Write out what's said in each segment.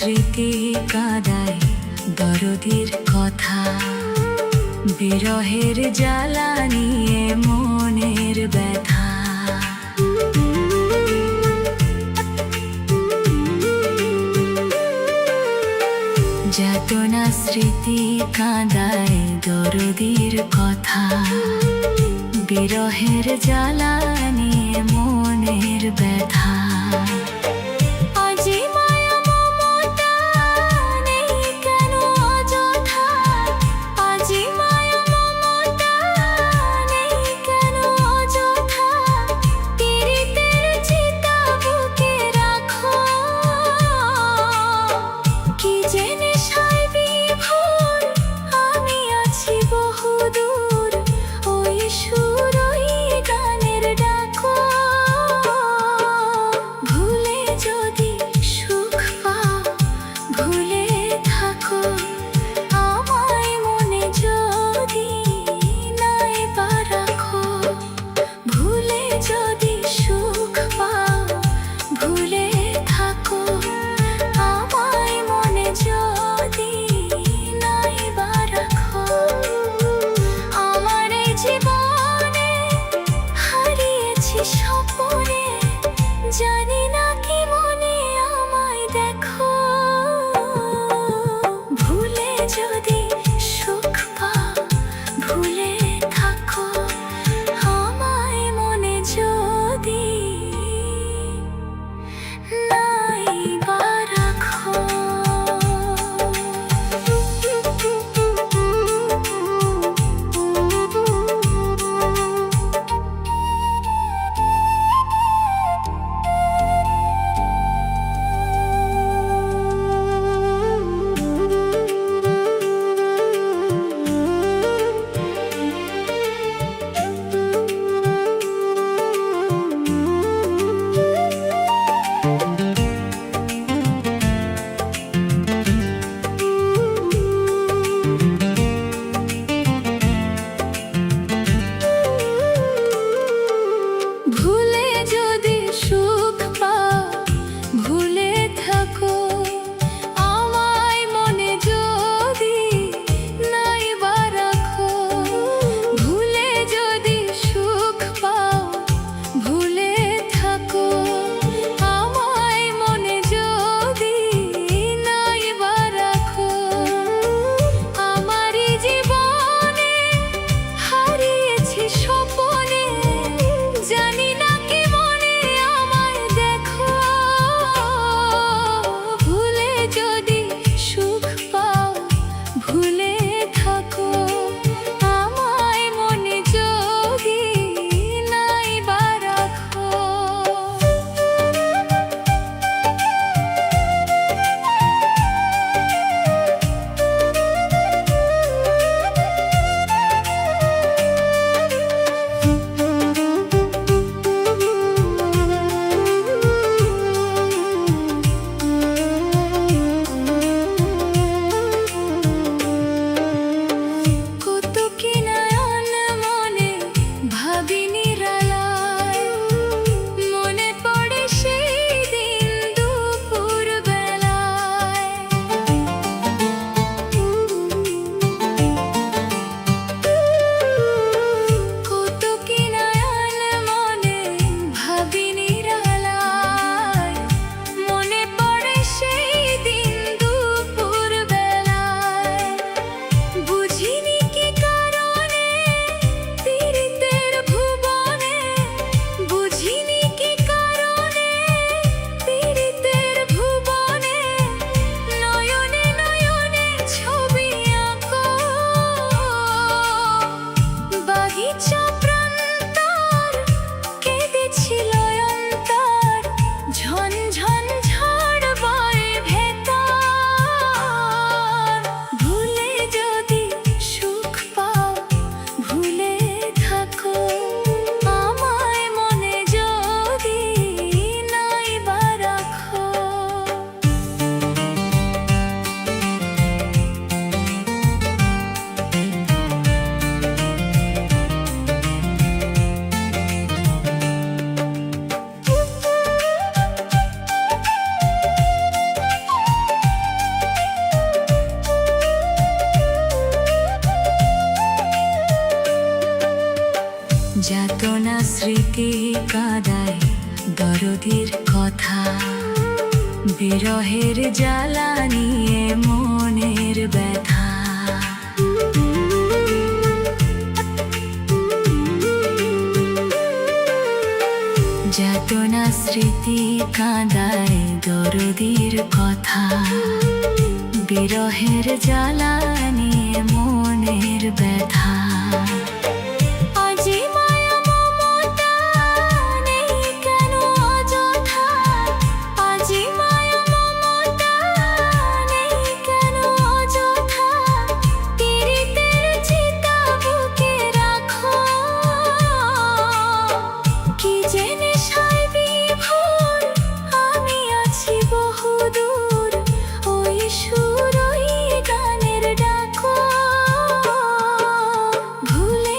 স্মৃতি কাঁদায় দরদির কথা, বিরহের জ্বালা নিয়ে মনের ব্যথা। যাতনা স্মৃতি কাঁদায় দরদির কথা, বিরহের জ্বালা নিয়ে মনের ব্যথা। আজি মায়া মমতা নেই কেন অযথা, আজি মায়া মমতা নেই কেন অযথা, পীড়িতের চিতা বুকে রাখো। কি যে নেশায় বিভোর আমি আছি বহুদূর, ওই সুর ওই গানের ডাকো। ভুল যাতনা স্মৃতি কাঁদায় দরদির কথা, বিরহের জ্বালা নিয়ে মনের ব্যথা। যাতনা স্মৃতি কাঁদায় দরদির কথা, বিরহের জ্বালা নিয়ে মনের ব্যথা। আজি মায়া মমতা নেই কেন অযথা, আজি মায়া মমতা নেই কেন অযথা, পীড়িতের চিতা বুকে রাখো। কি যে নেশায় বিভোর, আমি আছি বহুদূর, ওই সুর ওই গানের ডাকো। ভুলে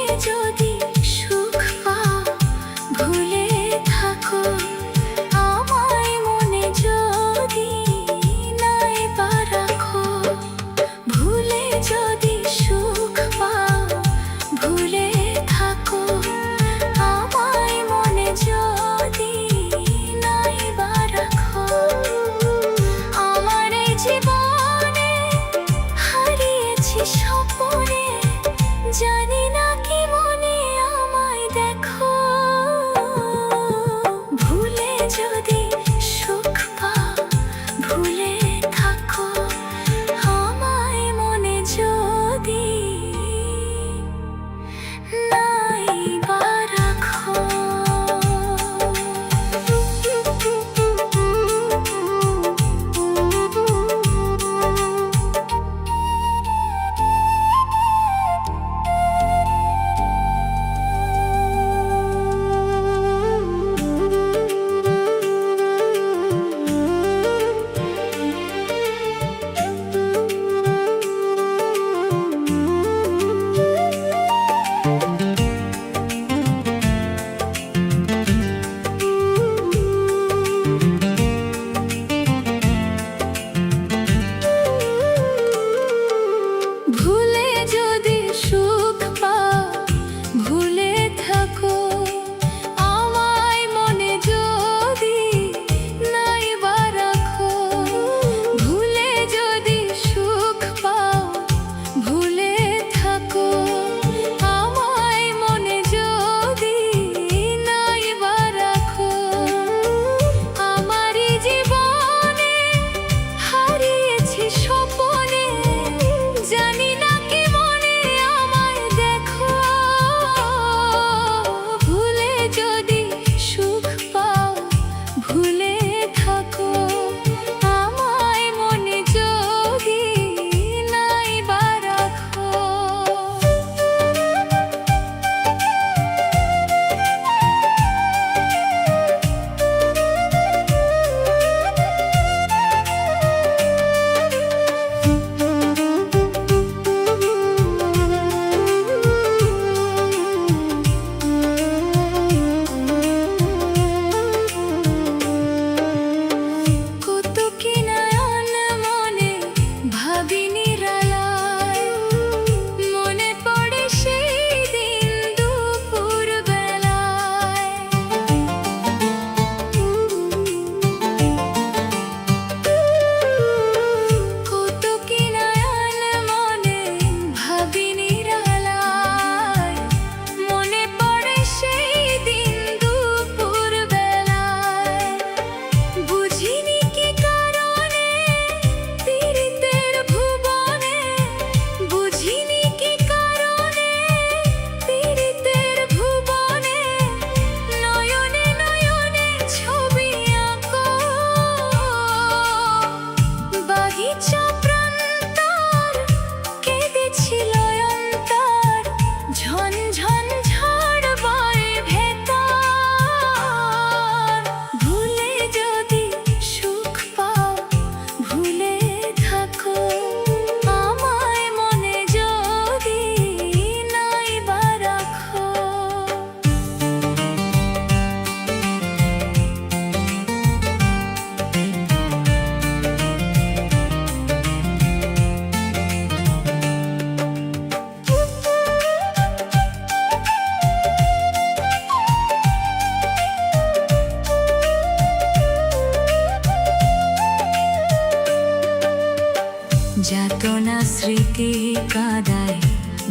কাঁদায়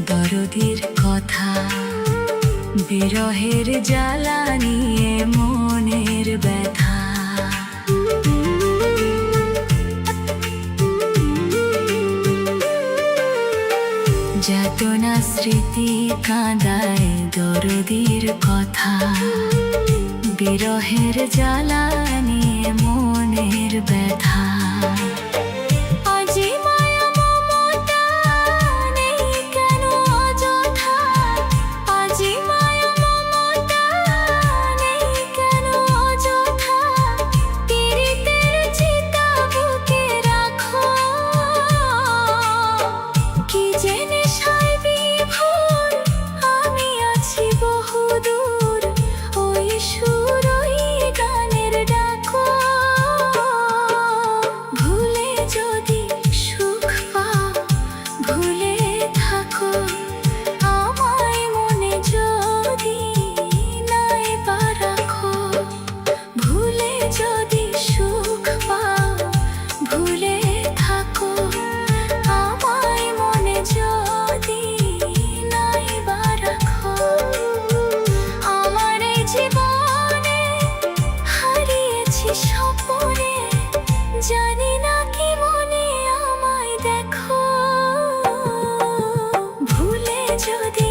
দরদির কথা, বিরহের জ্বালা নিয়ে মনের ব্যথা। যাতনা স্মৃতি কাঁদায় দরদির কথা, বিরহের জ্বালা নিয়ে মনের ব্যথা। আজি মায়া মমতা নেই কেন অযথা, আজি মায়া মমতা নেই কেন অযথা, পীড়িতের চিতা বুকে রাখো। কি যে নেশায় বিভোর আমি আছি বহুদূর, ওই সুর ওই গানের ডাকো। ভুলে যদি সুখ পাও ভুলে থাকো, আমায় মনে যদি নাইবা রাখো। ভুলে যদি সুখ পাও ভুলে থাকো, আমায় মনে যদি নাইবা রাখো। আমার এই জীবনে হারিয়েছি স্বপনে, জানি না কি মনে আমায় দেখো। ভুলে যদি